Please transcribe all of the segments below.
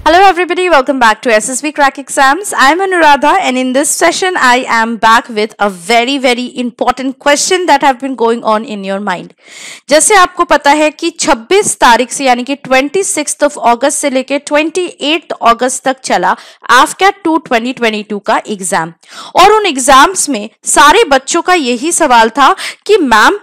Hello everybody, welcome back to SSB Crack Exams. I am Anuradha and in this session I am back with a very important question that have been going on in your mind. जैसे आपको पता है कि 26 तारीख से यानी कि 26th of August से लेके 28th August तक चला AFCAT 2 2022 का एग्जाम और उन एग्जाम्स में सारे बच्चों का यही सवाल था कि मैम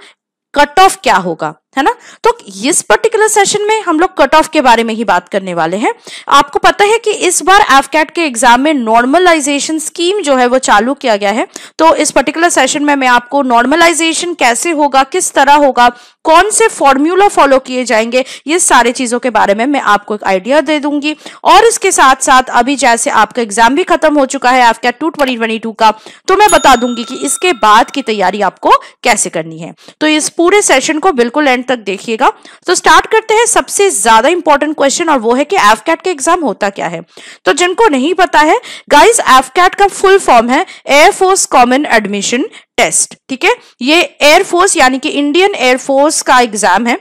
कट ऑफ क्या होगा, है ना। तो इस पर्टिकुलर सेशन में हम लोग कट ऑफ के बारे में ही बात करने वाले हैं। आपको पता है कि इस बार AFCAT के एग्जाम में नॉर्मलाइजेशन स्कीम जो है वो चालू किया गया है। तो इस पर्टिकुलर सेशन में मैं आपको नॉर्मलाइजेशन कैसे होगा, किस तरह होगा, कौन से फॉर्मूला फॉलो किए जाएंगे, ये सारी चीजों के बारे में मैं आपको एक आइडिया दे दूंगी। और इसके साथ साथ अभी जैसे आपका एग्जाम भी खत्म हो चुका है AFCAT 2 2022 का, तो मैं बता दूंगी कि इसके बाद की तैयारी आपको कैसे करनी है। तो इस पूरे सेशन को बिल्कुल एंड तक देखिएगा। तो स्टार्ट करते हैं सबसे ज्यादा इंपॉर्टेंट क्वेश्चन, और वो है कि AFCAT के एग्जाम होता क्या है। तो जिनको नहीं पता है गाइस, AFCAT का फुल फॉर्म है एयरफोर्स कॉमन एडमिशन टेस्ट। ठीक है, ये एयरफोर्स यानी कि इंडियन एयरफोर्स का एग्जाम है।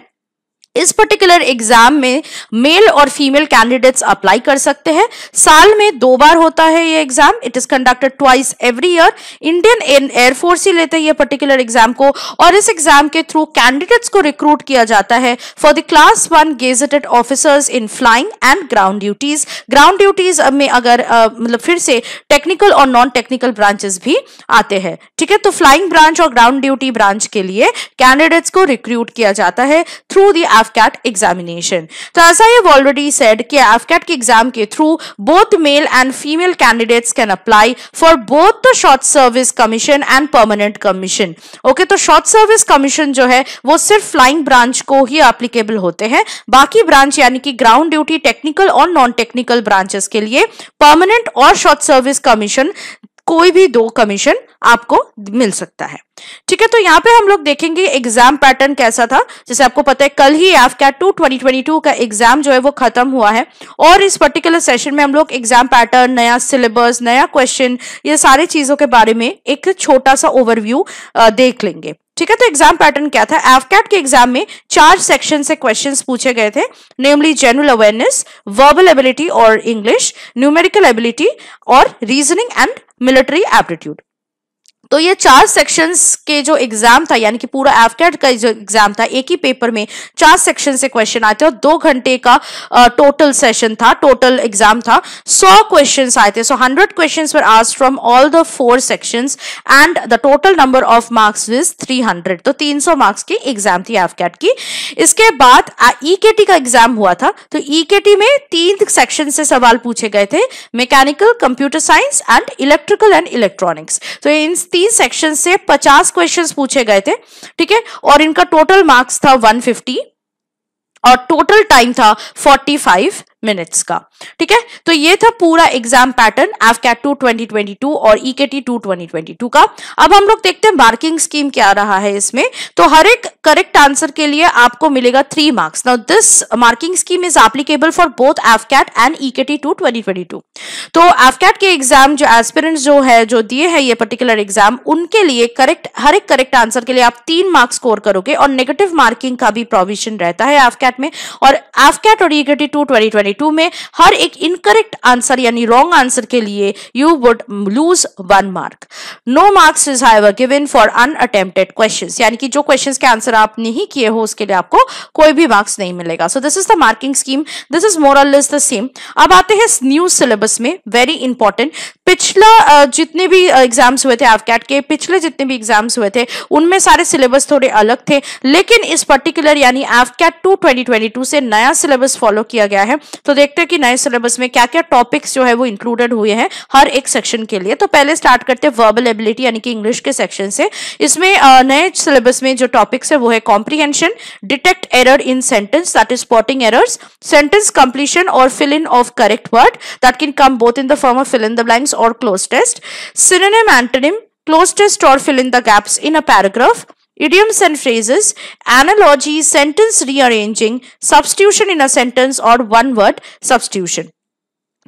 इस पर्टिकुलर एग्जाम में मेल और फीमेल कैंडिडेट्स अप्लाई कर सकते हैं। साल में 2 बार होता है ये exam. It is conducted twice every year. Indian Air Force ही लेते हैं ये पर्टिकुलर एग्जाम को, और इस एग्जाम के थ्रू कैंडिडेट्स को रिक्रूट किया जाता है for the class 1 gazetted officers in flying and ground duties. Ground duties में अगर मतलब फिर से टेक्निकल और नॉन टेक्निकल ब्रांचेस भी आते हैं। ठीक है, तो फ्लाइंग ब्रांच और ग्राउंड ड्यूटी ब्रांच के लिए कैंडिडेट्स को रिक्रूट किया जाता है थ्रू द AFCAT एग्जामिनेशन। तो ऐसा ही ऑलरेडी सेड कि AFCAT के एग्जाम के through both male and female candidates can apply for both the short service commission and permanent commission. Okay, तो शॉर्ट सर्विस कमीशन जो है वो सिर्फ फ्लाइंग ब्रांच को ही एप्लीकेबल होते हैं। बाकी ब्रांच यानी कि ग्राउंड ड्यूटी, टेक्निकल और नॉन टेक्निकल ब्रांचेस के लिए परमानेंट और शॉर्ट सर्विस कमीशन, कोई भी 2 कमीशन आपको मिल सकता है। ठीक है, तो यहाँ पे हम लोग देखेंगे एग्जाम पैटर्न कैसा था। जैसे आपको पता है कल ही AFCAT 2 2022 का एग्जाम जो है वो खत्म हुआ है, और इस पर्टिकुलर सेशन में हम लोग एग्जाम पैटर्न, नया सिलेबस, नया क्वेश्चन, ये सारी चीजों के बारे में एक छोटा सा ओवरव्यू देख लेंगे। ठीक है, तो एग्जाम पैटर्न क्या था। AFCAT के एग्जाम में 4 सेक्शन से क्वेश्चंस पूछे गए थे, नेमली जनरल अवेयरनेस, वर्बल एबिलिटी और इंग्लिश, न्यूमेरिकल एबिलिटी और रीजनिंग एंड मिलिट्री एप्टीट्यूड। तो ये 4 सेक्शंस के जो एग्जाम था, यानी कि पूरा AFCAT का जो एग्जाम था, एक ही पेपर में 4 सेक्शन से क्वेश्चन आते और 2 घंटे का टोटल सेशन था, टोटल एग्जाम था। 100 क्वेश्चंस आए थे। सो 100 questions were asked from all the 4 sections and the total number of marks is 300। तो 300 मार्क्स की एग्जाम थी AFCAT की। इसके बाद EKT का एग्जाम हुआ था। तो EKT में 3 सेक्शन से सवाल पूछे गए थे, mechanical, computer science and electrical and electronics. तो इन 3 सेक्शन से 50 क्वेश्चंस पूछे गए थे। ठीक है, और इनका टोटल मार्क्स था 150 और टोटल टाइम था 45 मिनट्स का। ठीक है, तो ये था पूरा एग्जाम पैटर्न AFCAT 2 2022 और EKT 2 2022 का। अब हम लोग देखते हैं मार्किंग स्कीम क्या रहा है इसमें। तो हर एक करेक्ट आंसर के लिए आपको मिलेगा 3 marks. Now this marking scheme is applicable for both AFCAT and EKT 2 2022। तो AFCAT के एग्जाम जो एस्पिरेंट्स जो है, जो दिए हैं ये पर्टिकुलर एग्जाम, उनके लिए हर एक करेक्ट आंसर के लिए आप 3 मार्क्स स्कोर करोगे, और नेगेटिव मार्किंग का भी प्रोविजन रहता है AFCAT में। और AFCAT और EKT 2 2022 में हर एक इनकरेक्ट आंसर यानी रॉन्ग आंसर के लिए you would lose 1 mark. No marks is however given for unattempted questions, यानी कि जो क्वेश्चंस के आंसर आप नहीं किए हो उसके लिए आपको कोई भी मार्क्स नहीं मिलेगा। सो this is the marking scheme, this is more और लेस द सेम। अब आते हैं न्यू सिलेबस में, वेरी इंपॉर्टेंट। पिछला जितने भी एग्जाम्स हुए थे AFCAT के, पिछले जितने भी एग्जाम्स हुए थे उनमें सारे सिलेबस थोड़े अलग थे, लेकिन इस पर्टिकुलर यानी AFCAT 2 2022 से नया सिलेबस फॉलो किया गया है। तो देखते हैं कि नए सिलेबस में क्या क्या टॉपिक्स जो है वो इंक्लूडेड हुए हैं हर एक सेक्शन के लिए। तो पहले स्टार्ट करते हैं वर्बल एबिलिटी यानी कि इंग्लिश के सेक्शन से। इसमें नए सिलेबस में जो टॉपिक्स है वो है comprehension, detect error in sentence that is spotting errors, sentence completion और fill in of correct word that can come both in the form of fill in the blanks or close test, synonym, antonym, close test or fill in the gaps in a paragraph, idioms and phrases, analogy, sentence rearranging, substitution in a sentence or one word substitution.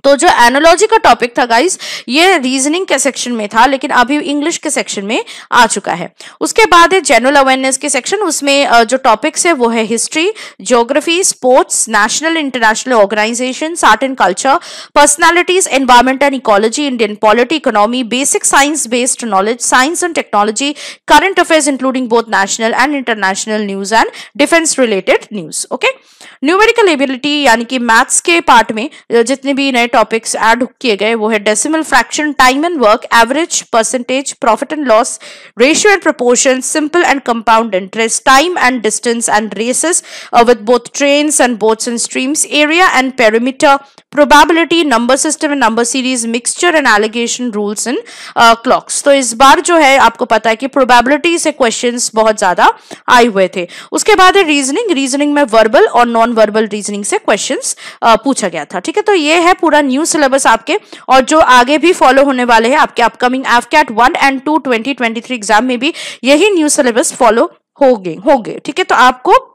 तो जो analogy का topic था guys, ये reasoning के section में था, लेकिन अभी इंग्लिश के सेक्शन में आ चुका है। उसके बाद है जनरल अवेयरनेस के सेक्शन, उसमें जो टॉपिक्स है वो है history, geography, sports, national international organisation, art and culture, personalities, environment and ecology, Indian polity, economy, basic science based knowledge, science and technology, current affairs including both national and international news and defence related news. Okay, numerical ability यानी कि maths के part में जितने भी नए topics add किए गए वो है decimal fraction, time and work, average, percentage, profit and loss, ratio and proportion, simple and compound interest, time and distance and races with both trains and boats and streams, area and perimeter, probability, number system and number series, mixture and alligation, rules and clocks. तो इस बार जो है आपको पता है कि probability से questions बहुत ज्यादा आए हुए थे। उसके बाद है रीजनिंग, रीजनिंग में वर्बल और नॉन वर्बल रीजनिंग से क्वेश्चंस पूछा गया था। ठीक है, तो ये है पूरा न्यू सिलेबस आपके, और जो आगे भी फॉलो होने वाले हैं आपके अपकमिंग एफकैट 1 एंड 2 2023 एग्जाम में भी यही न्यू सिलेबस फॉलो होंगे। ठीक है, तो आपको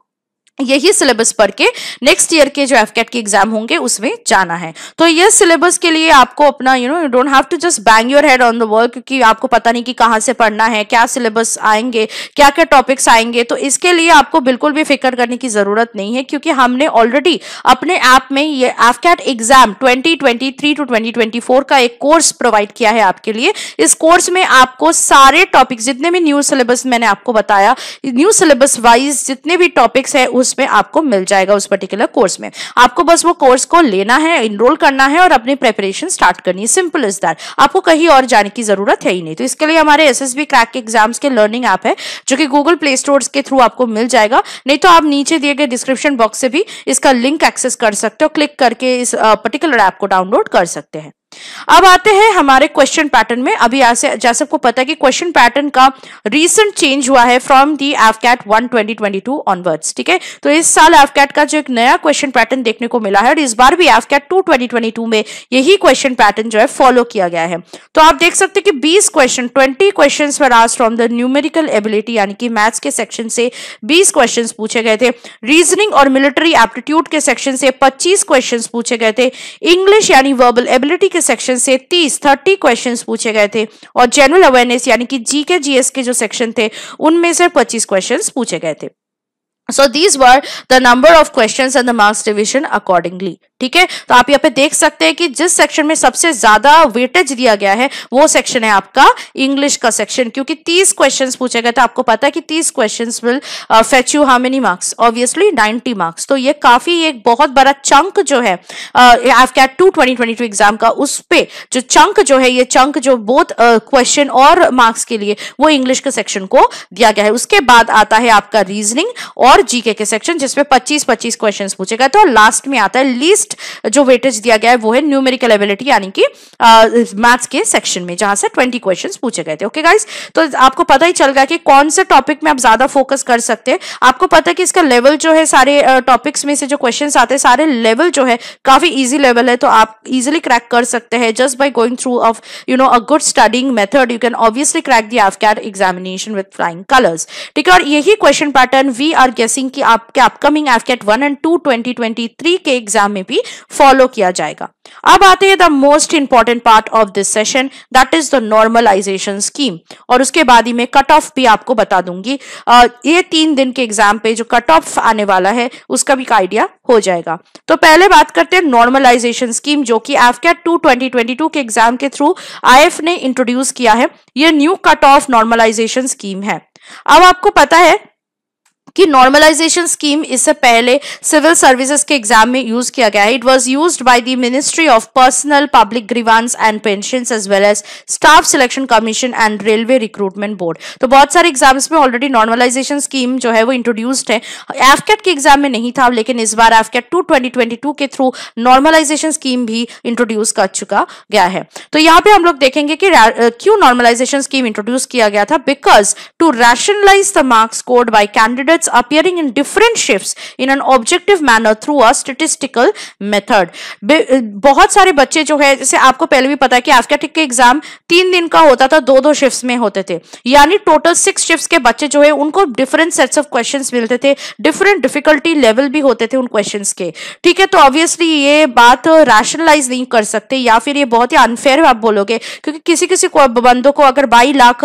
यही सिलेबस पढ़ के नेक्स्ट ईयर के जो एफकैट के एग्जाम होंगे उसमें जाना है। तो ये सिलेबस के लिए आपको अपना you don't have to just bang your head on the work, क्योंकि आपको पता नहीं कि कहाँ से पढ़ना है, क्या सिलेबस आएंगे, क्या क्या टॉपिक्स आएंगे। तो इसके लिए आपको बिल्कुल भी फिक्र करने की जरूरत नहीं है, क्योंकि हमने ऑलरेडी अपने ऐप में ये एफकैट एग्जाम 2023 टू 2024 का एक कोर्स प्रोवाइड किया है आपके लिए। इस कोर्स में आपको सारे टॉपिक्स, जितने भी न्यू सिलेबस मैंने आपको बताया, न्यू सिलेबस वाइज जितने भी टॉपिक्स है उसमें आपको मिल जाएगा उस पर्टिकुलर कोर्स में। आपको बस वो कोर्स को लेना है, इनरोल करना है और अपनी प्रिपरेशन स्टार्ट करनी है। सिंपल इज दैट, आपको कहीं और जाने की जरूरत है ही नहीं। तो इसके लिए हमारे एसएसबी क्रैक एग्जाम्स के लर्निंग ऐप है, जो कि गूगल प्ले स्टोर के थ्रू आपको मिल जाएगा, नहीं तो आप नीचे दिए गए डिस्क्रिप्शन बॉक्स से भी इसका लिंक एक्सेस कर सकते हो, क्लिक करके इस पर्टिकुलर ऐप को डाउनलोड कर सकते हैं। अब आते हैं हमारे क्वेश्चन पैटर्न में। अभी जैसे आपको पता है कि क्वेश्चन पैटर्न का रीसेंट चेंज हुआ है फ्रॉम दी एफकैट 1 2022 ऑनवर्ड्स। ठीक है, तो इस साल एफकैट का जो एक नया क्वेश्चन पैटर्न देखने को मिला है, और इस बार भी एफकैट 2 2022 में यही क्वेश्चन पैटर्न जो है फॉलो किया गया है। तो आप देख सकते हैं कि 20 question were asked from the numerical ability यानी कि मैथ्स के सेक्शन से 20 क्वेश्चन पूछे गए थे। रीजनिंग और मिलिट्री एप्टीट्यूड के सेक्शन से 25 क्वेश्चन पूछे गए थे। इंग्लिश यानी वर्बल एबिलिटी के सेक्शन से 30 क्वेश्चंस पूछे गए थे, और जनरल अवेयरनेस यानी कि जीके जीएस के जो सेक्शन थे उनमें से 25 क्वेश्चंस पूछे गए थे। So these were the number of questions and the marks division accordingly. ठीक है, तो आप यहाँ पे देख सकते हैं कि जिस सेक्शन में सबसे ज्यादा वेटेज दिया गया है वो सेक्शन है आपका इंग्लिश का सेक्शन, क्योंकि 30 क्वेश्चंस पूछे गए थे। आपको पता है कि 30 questions will fetch you how many marks, obviously 90 marks. तो ये काफी एक बहुत बड़ा चंक जो है एफकैट 2 2022 एग्जाम का, उस पे जो चंक जो है, ये चंक जो बोथ क्वेश्चन और मार्क्स के लिए वो इंग्लिश के सेक्शन को दिया गया है। उसके बाद आता है आपका रीजनिंग और जीके के सेक्शन, जिसमें 25 क्वेश्चंस पूछे गए थे, और लास्ट में आता है लीस्ट जो वेटेज दिया गया है वो है न्यूमेरिकल एबिलिटी यानी कि मैथ्स के सेक्शन में, जहां से 20 क्वेश्चंस पूछे गए थे। ओके गाइस, तो आपको पता ही चल गया कि कौन से टॉपिक में आप ज्यादा फोकस कर सकते हैं। आपको पता है कि इसका लेवल जो है, सारे टॉपिक्स में से जो क्वेश्चंस आते हैं सारे लेवल जो है काफी इजी लेवल है, तो आप इजीली क्रैक कर सकते हैं just by going through of a good studying method. You can obviously crack the AFCAT examination with flying colours. ठीक है, और यही क्वेश्चन पैटर्न वी आर गेसिंग कि आपके अपकमिंग एफकैट 1 एंड 2 2023 के एग्जाम में भी फॉलो किया जाएगा। अब आते हैं the most important part of this session, that is the normalisation scheme, और उसके बाद ही मैं कट ऑफ भी आपको बता दूंगी। ये 3 दिन के एग्जाम पे जो कट ऑफ आने वाला है उसका भी आइडिया हो जाएगा। तो पहले बात करते हैं नॉर्मलाइजेशन स्कीम, जो कि एफकैट 2 2022 के एग्जाम के थ्रू आईएफ ने इंट्रोड्यूस किया है। ये new cut off normalisation scheme है। अब आपको पता है कि नॉर्मलाइजेशन स्कीम इससे पहले सिविल सर्विसेज के एग्जाम में यूज किया गया है। It was used by the ministry of personnel public grievances and pensions as well as staff selection commission and railway recruitment board. तो बहुत सारे एग्जाम्स में ऑलरेडी नॉर्मलाइजेशन स्कीम जो है वो इंट्रोड्यूस्ड है। एफकैट के एग्जाम में नहीं था, लेकिन इस बार एफकैट 2 2022 के थ्रू नॉर्मलाइजेशन स्कीम भी इंट्रोड्यूस कर चुका गया है। तो यहाँ पे हम लोग देखेंगे कि क्यों नॉर्मलाइजेशन स्कीम इंट्रोड्यूस किया गया था। Because to rationalise the marks scored by candidates candidates appearing in different shifts in an objective manner through a statistical method. बहुत सारे बच्चे जो है, जैसे आपको पहले भी पता है कि AFCAT के एग्जाम 3 दिन का होता था, 2-2 शिफ्ट्स में होते थे, यानी टोटल 6 शिफ्ट्स के बच्चे जो है उनको डिफरेंट सेट्स ऑफ क्वेश्चंस मिलते थे, डिफरेंट डिफिकल्टी लेवल भी होते थे उन क्वेश्चंस के, ठीक है। तो ऑब्वियसली ये बात रैशनलाइज नहीं कर सकते, या फिर ये बहुत ही अनफेयर आप बोलोगे, क्योंकि किसी किसी को बंदों को अगर 22 लाख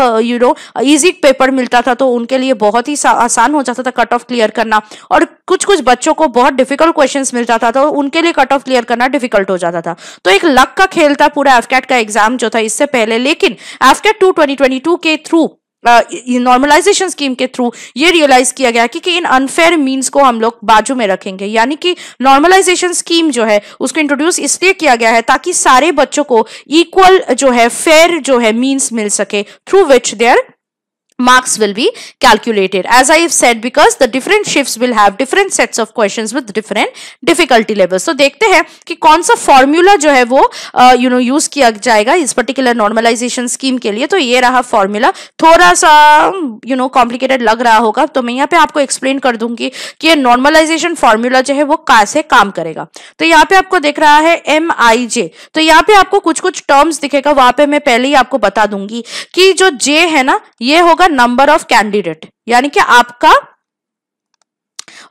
इजी पेपर मिलता था तो उनके लिए बहुत ही आसान हो जाता था कट ऑफ क्लियर करना, और कुछ कुछ बच्चों को बहुत डिफिकल्ट क्वेश्चंस मिलता था तो उनके लिए कट ऑफ क्लियर करना डिफिकल्ट हो जाता था। तो एक लक का खेल था पूरा AFCAT का एग्जाम जो था इससे पहले, लेकिन AFCAT 2 2022 के थ्रू नॉर्मलाइजेशन स्कीम के थ्रू ये रियलाइज किया गया कि इन अनफेयर मीन्स को हम लोग बाजू में रखेंगे, यानी कि नॉर्मलाइजेशन स्कीम जो है उसको इंट्रोड्यूस इसलिए किया गया है ताकि सारे बच्चों को इक्वल जो है फेयर जो है मीन्स मिल सके, through which their marks will be calculated, as I have said, because the different shifts will have different sets of questions with different difficulty levels. So देखते हैं कि कौन सा फॉर्मूला जो है वो यूज किया जाएगा इस पर्टिकुलर नॉर्मलाइजेशन स्कीम के लिए। तो ये रहा फॉर्मूला, थोड़ा सा कॉम्प्लिकेटेड लग रहा होगा, तो मैं यहाँ पे आपको एक्सप्लेन कर दूंगी कि ये नॉर्मलाइजेशन फॉर्मूला जो है वो कैसे काम करेगा। तो यहाँ पे आपको दिख रहा है MIJ, तो यहाँ पे आपको कुछ कुछ टर्म्स दिखेगा, वहां पे मैं पहले ही आपको बता दूंगी कि जो J है ना ये होगा नंबर ऑफ कैंडिडेट, यानी कि आपका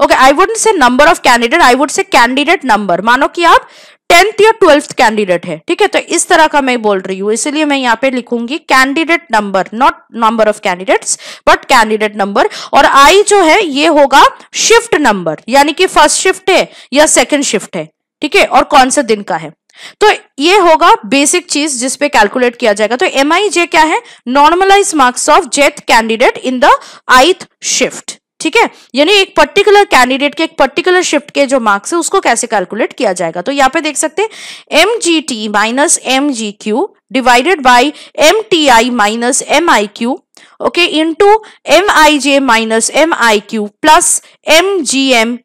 okay I wouldn't say number of candidate, I would say candidate number. मानो कि आप 10th या 12th कैंडिडेट है, ठीक है, तो इस तरह का मैं बोल रही हूं, इसलिए मैं यहाँ पे लिखूंगी candidate number, not number of candidates but candidate number. और आई जो है ये होगा शिफ्ट नंबर, यानी कि फर्स्ट शिफ्ट है या सेकंड शिफ्ट है, ठीक है, और कौन सा दिन का है। तो ये होगा बेसिक चीज जिस पे कैलकुलेट किया जाएगा। तो MIJ क्या है, नॉर्मलाइज मार्क्स ऑफ जेथ candidate in the 8th shift, ठीक है, यानी एक पर्टिकुलर कैंडिडेट के एक पर्टिकुलर शिफ्ट के जो मार्क्स है उसको कैसे कैलकुलेट किया जाएगा। तो यहाँ पे देख सकते हैं MGT minus MGQ divided by MTI minus MIQ, okay, into MIJ minus MIQ plus MGMQ।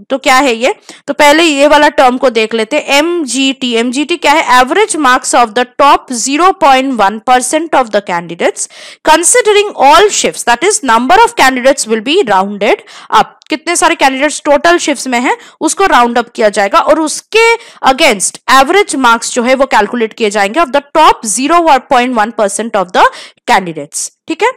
तो क्या है ये, तो पहले ये वाला टर्म को देख लेते हैं। MGT क्या है, average marks of the top 0.1% of the candidates considering all shifts, that is number of candidates will be rounded up, कितने सारे कैंडिडेट्स टोटल शिफ्ट्स में हैं उसको राउंड अप किया जाएगा और उसके अगेंस्ट एवरेज मार्क्स जो है वो कैलकुलेट किए जाएंगे of the top 0.1% of the candidates, ठीक है।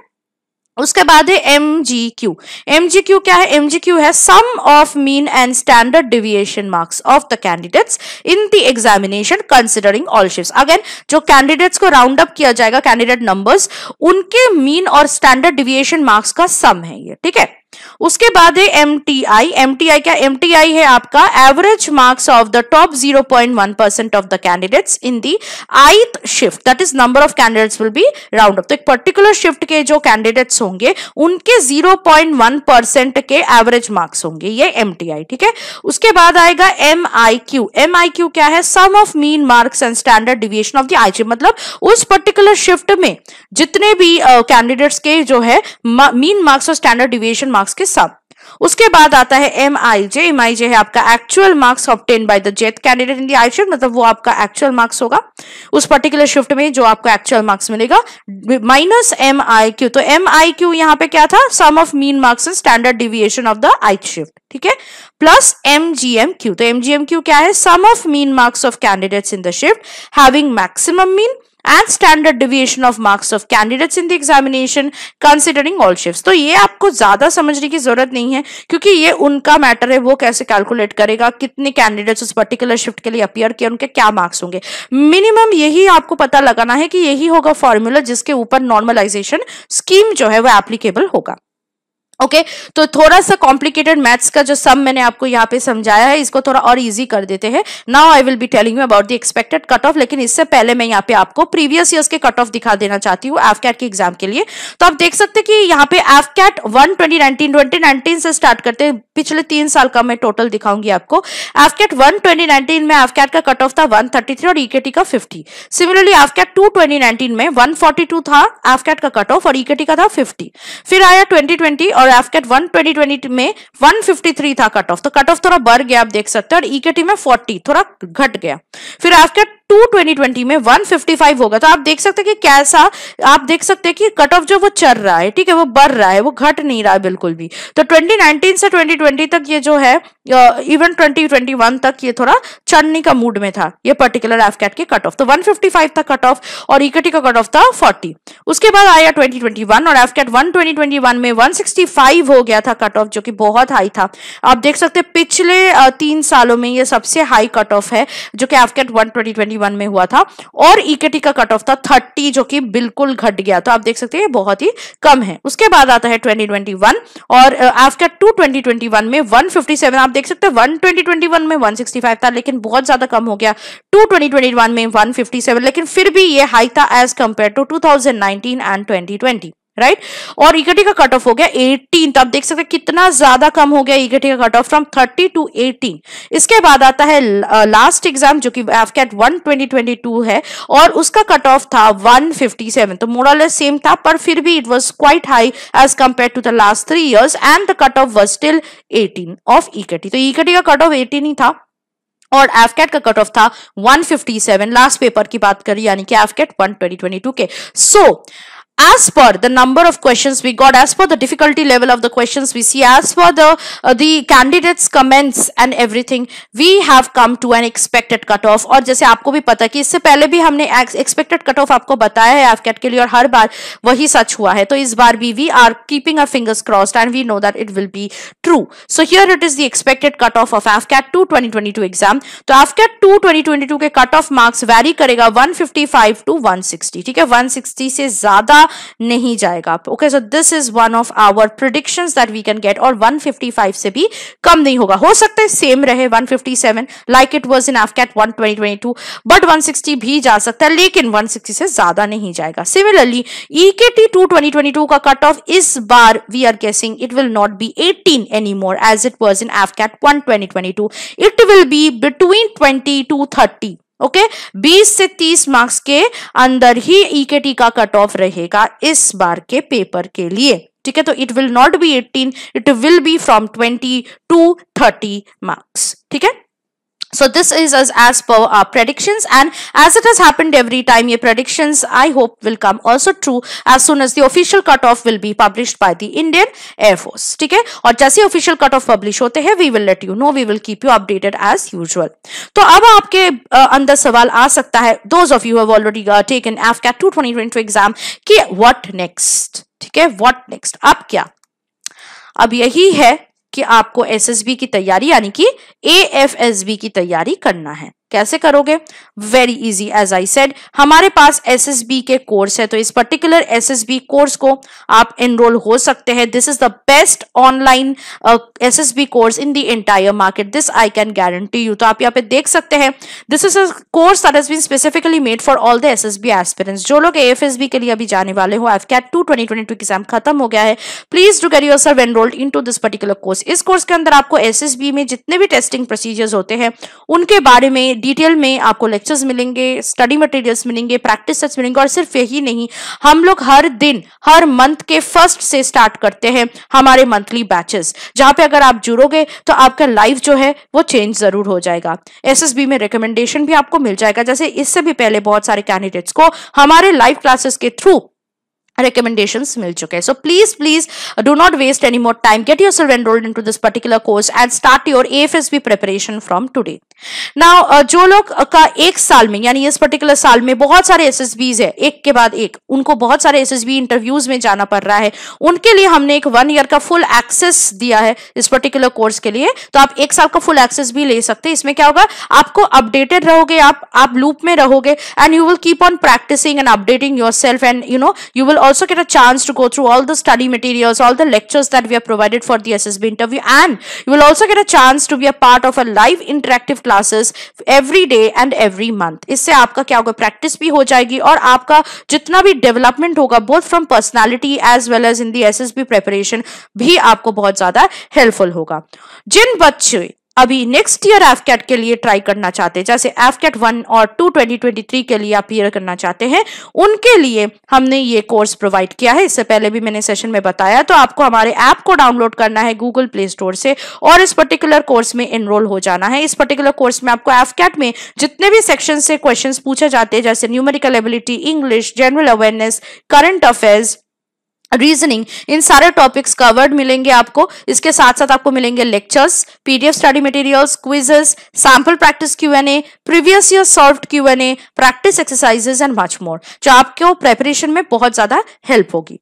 उसके बाद है MGQ क्या है, MGQ है sum of mean and standard deviation marks of the candidates in the examination considering all shifts. Again जो कैंडिडेट्स को राउंड अप किया जाएगा, कैंडिडेट नंबर्स, उनके मीन और स्टैंडर्ड डिविएशन मार्क्स का सम है ये, ठीक है। उसके बाद है MTI क्या, MTI है आपका average marks of the top 0.1% of the candidates in the 8th shift, that is number of candidates will be round up. तो एक पर्टिकुलर शिफ्ट के जो कैंडिडेट्स होंगे उनके 0.1% के एवरेज मार्क्स होंगे, ये MTI, ठीक है। उसके बाद आएगा MIQ क्या है, sum of mean marks and standard deviation of the IJ, मतलब उस पर्टिकुलर शिफ्ट में जितने भी कैंडिडेट्स के जो है मीन मार्क्स और स्टैंडर्ड डिविएशन मार्क्स के सम। उसके बाद आता है MIJ है आपका actual marks obtained by the jth candidate in the I shift, मतलब वो आपका एक्चुअल मार्क्स होगा उस पर्टिकुलर शिफ्ट में जो आपको एक्चुअल मार्क्स मिलेगा, माइनस MIQ। तो MIQ यहाँ पे क्या था, sum of mean marks and standard deviation of the I shift, ठीक है, प्लस MGMQ। तो MGMQ क्या है, sum of mean marks of candidates in the shift having maximum mean and standard deviation of marks of candidates in the examination considering all shifts। तो ये आपको ज्यादा समझने की जरूरत नहीं है क्योंकि ये उनका मैटर है, वो कैसे कैलकुलेट करेगा कितने कैंडिडेट्स उस पर्टिकुलर शिफ्ट के लिए अपीयर किए, उनके क्या मार्क्स होंगे, मिनिमम यही आपको पता लगाना है कि यही होगा फॉर्मूला जिसके ऊपर नॉर्मलाइजेशन स्कीम जो है वो एप्लीकेबल होगा। ओके तो थोड़ा सा कॉम्प्लिकेटेड मैथ्स का जो सम मैंने आपको यहाँ पे समझाया है इसको थोड़ा और इजी कर देते हैं। Now I will be telling you about the expected cut off, लेकिन इससे पहले मैं यहाँ पे आपको प्रीवियस ईयर्स के कट ऑफ दिखा देना चाहती हूँ AFCAT के एग्जाम के लिए। तो आप देख सकते हैं कि यहाँ पे AFCAT 1 2019 से स्टार्ट करते हैं, पिछले 3 साल का मैं टोटल दिखाऊंगी आपको। AFCAT 1 2019 में AFCAT का कट ऑफ था 133 और EKT का 50। सिमिलरली AFCAT 2 2019 में 142 था AFCAT का कट ऑफ और EKT का था 50। फिर आया 2020 और AFCAT 1 2020 में 153 था कट ऑफ, तो कट ऑफ थोड़ा बढ़ गया आप देख सकते हैं, और EKT में 40 थोड़ा घट गया। फिर AFCAT टू 2020 में 155 होगा। तो आप देख सकते हैं कि कैसा, आप देख सकते हैं कि कट ऑफ जो वो चल रहा है, ठीक है, वो बढ़ रहा है, वो घट नहीं रहा है बिल्कुल भी। तो 2019 से 2020 तक ये जो है इवन 2021 तक ये थोड़ा चढ़ने का मूड में था ये पर्टिकुलर एफकैट के कट ऑफ। तो 155 था कट ऑफ और ईकेटी का कट ऑफ था 40। उसके बाद आया 2021 और एफकैट 2021 में 165 हो गया था कट ऑफ, जो कि बहुत हाई था। आप देख सकते हैं पिछले 3 सालों में ये सबसे हाई कट ऑफ है जो कि एफकैट 2021 में हुआ था। और ईकेटी का कट ऑफ था 30 जो कि बिल्कुल घट गया। तो आप देख सकते हैं बहुत ही कम है। उसके बाद आता है 2021 और एफकैट 2 2021 में 157। आप देख सकते हैं 2021 में 165 था लेकिन बहुत ज्यादा कम हो गया। 2 2021 में 157, लेकिन फिर भी ये हाई था as compare to 2019 and 2020, right. और ईकेटी का कट ऑफ हो गया 18। तो आप देख सकते हैं कितना ज्यादा कम हो गया ईकेटी का कट ऑफ फ्रॉम 30 टू 18। इसके बाद आता है लास्ट एग्जाम जो कि एफकैट 1 2022 है और उसका कट ऑफ था 157। तो मोर और लेस सेम था पर फिर भी it was quite high as compare to the last 3 years and the cut off was still 18 of EKT. तो ईकेटी का कट ऑफ 18 ही था और एफकैट का कट ऑफ था 157 लास्ट पेपर की बात करें, यानी कि एफकैट 1 2022 के। सो as per the number of questions we got, as per the difficulty level of the questions we see, as per the candidates comments and everything, we have come to an expected cutoff। और जैसे आपको भी पता कि इससे पहले भी हमने expected cutoff आपको बताया है एफकैट के लिए और हर बार वही सच हुआ है। तो इस बार भी we are keeping our fingers crossed and we know that it will be true। So here it is the expected cutoff of AFCAT 2 2022 exam। तो AFCAT 2 2022 के कट ऑफ मार्क्स वैरी करेगा 155 to 160, ठीक है, 160 से ज्यादा नहीं जाएगा। Okay, so this is one of our predictions that we can get. और 155 से भी कम नहीं होगा, हो सकता है सेम रहे 157 like it was in FCAT 1 2022, but 160 भी जा सकता है लेकिन 160 से ज्यादा नहीं जाएगा। सिमिलरली ईकेटी 2 2022 का कट ऑफ इस बार we are guessing it will not be 18 anymore as it was in FCAT 1 2022, it will be between 20 to 30। Okay, 20 से 30 मार्क्स के अंदर ही ईकेटी का कट ऑफ रहेगा इस बार के पेपर के लिए, ठीक है। तो it will not be 18, it will B from 20 to 30 marks, ठीक है। So this is as per our predictions, and as it has happened every time, ये predictions I hope will come also true as soon as the official cutoff will be published by the Indian Air Force, ठीक है। और जैसे official cutoff publish होते हैं we will let you know, we will keep you updated as usual। तो अब आपके अंदर सवाल आ सकता है, those of you who have already taken AFCAT 2 2022 exam, कि what next, ठीक है, what next, अब क्या? अब यही है कि आपको एसएसबी की तैयारी यानी कि एएफएसबी की तैयारी करना है। कैसे करोगे? Very easy, as I said हमारे पास एसएसबी के कोर्स है, तो इस पर्टिकुलर एसएसबी कोर्स को आप एनरोल हो सकते हैं। This is the best online SSB course in the entire market, this I can guarantee you. तो आप यहाँ पे देख सकते हैं this is a course that has been specifically made for all the SSB aspirants. जो लोग एएफएसबी के लिए अभी जाने वाले हो, एफकैट 2 2022 एग्जाम खत्म हो गया है, please do get yourself enrolled into this particular course. इस कोर्स के अंदर आपको एसएसबी में जितने भी टेस्टिंग प्रोसीजर्स होते हैं उनके बारे में डिटेल में आपको लेक्चर्स मिलेंगे, स्टडी मटेरियल्स मिलेंगे, प्रैक्टिस सेट्स मिलेंगे। और सिर्फ यही नहीं, हम लोग हर दिन हर मंथ के फर्स्ट से स्टार्ट करते हैं हमारे मंथली बैचेस, जहां पे अगर आप जुड़ोगे तो आपका लाइफ जो है वो चेंज जरूर हो जाएगा। एसएसबी में रिकमेंडेशन भी आपको मिल जाएगा, जैसे इससे भी पहले बहुत सारे कैंडिडेट्स को हमारे लाइव क्लासेस के थ्रू recommendations मिल चुके हैं। So please do not waste any more time, get yourself enrolled into this particular course and start your AFSB preparation from today। Now जो लोग का एक साल में यानी इस पर्टिकुलर साल में बहुत सारे एसएसबीज है, एक के बाद एक, उनको बहुत सारे एसएसबी इंटरव्यूज में जाना पड़ रहा है, उनके लिए हमने एक 1 year का फुल एक्सेस दिया है इस पर्टिकुलर कोर्स के लिए। तो आप 1 साल का फुल एक्सेस भी ले सकते हैं। इसमें क्या होगा, आपको अपडेटेड रहोगे, आप लूप में रहोगे and you will keep on practising and updating yourself and you will also get a chance to go through all the study materials, all the lectures that we have provided for the SSB interview, and you will also get a chance to be a part of a live interactive classes every day and every month। इससे आपका क्या होगा, practice भी हो जाएगी और आपका जितना भी डेवलपमेंट होगा both from personality as well as in the SSB preparation भी आपको बहुत ज्यादा हेल्पफुल होगा। जिन बच्चे अभी नेक्स्ट ईयर एफकेट के लिए ट्राई करना चाहते हैं, जैसे एफकेट 1 और 2 2023 के लिए अपीयर करना चाहते हैं, उनके लिए हमने ये कोर्स प्रोवाइड किया है। इससे पहले भी मैंने सेशन में बताया, तो आपको हमारे ऐप को डाउनलोड करना है गूगल प्ले स्टोर से और इस पर्टिकुलर कोर्स में एनरोल हो जाना है। इस पर्टिकुलर कोर्स में आपको एफकेट में जितने भी सेक्शन से क्वेश्चंस पूछे जाते हैं, जैसे numerical ability, English, general awareness, current affairs, reasoning, इन सारे टॉपिक्स कवर्ड मिलेंगे आपको। इसके साथ साथ आपको मिलेंगे lectures, PDF study materials, quizzes, sample practice Q&A, previous year solved Q&A, practice exercises and much more, जो आपको प्रेपरेशन में बहुत ज्यादा हेल्प होगी।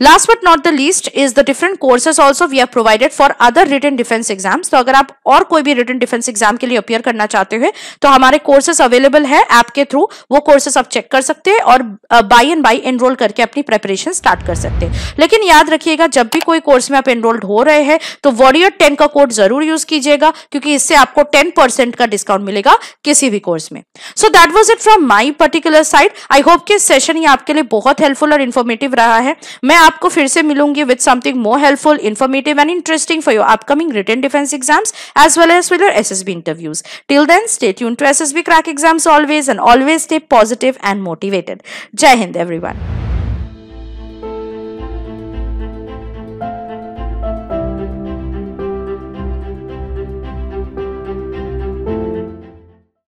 Last but not the least is the different courses also we have provided for other written defense exams। तो अगर आप और कोई भी written defense exam के लिए अपियर करना चाहते हैं तो हमारे कोर्सेज अवेलेबल है ऐप के थ्रू, वो कोर्सेज आप चेक कर सकते हैं और बाई एंड बाई एनरोल करके अपनी प्रेपरेशन स्टार्ट कर सकते हैं। लेकिन याद रखिएगा, जब भी कोई कोर्स में आप एनरोल्ड हो रहे हैं तो वॉरियर 10 का कोड जरूर यूज कीजिएगा, क्योंकि इससे आपको 10% का डिस्काउंट मिलेगा किसी भी कोर्स में। So that was it from my particular side. I hope कि सेशन ये आपके लिए बहुत हेल्पफुल और इन्फॉर्मेटिव रहा है। मैं आपको फिर से मिलूंगी with something more helpful, informative and interesting for your upcoming written defence exams as well as with your SSB interviews. Till then, stay tuned to SSB Crack Exams always, and always stay positive and motivated. Jai Hind everyone.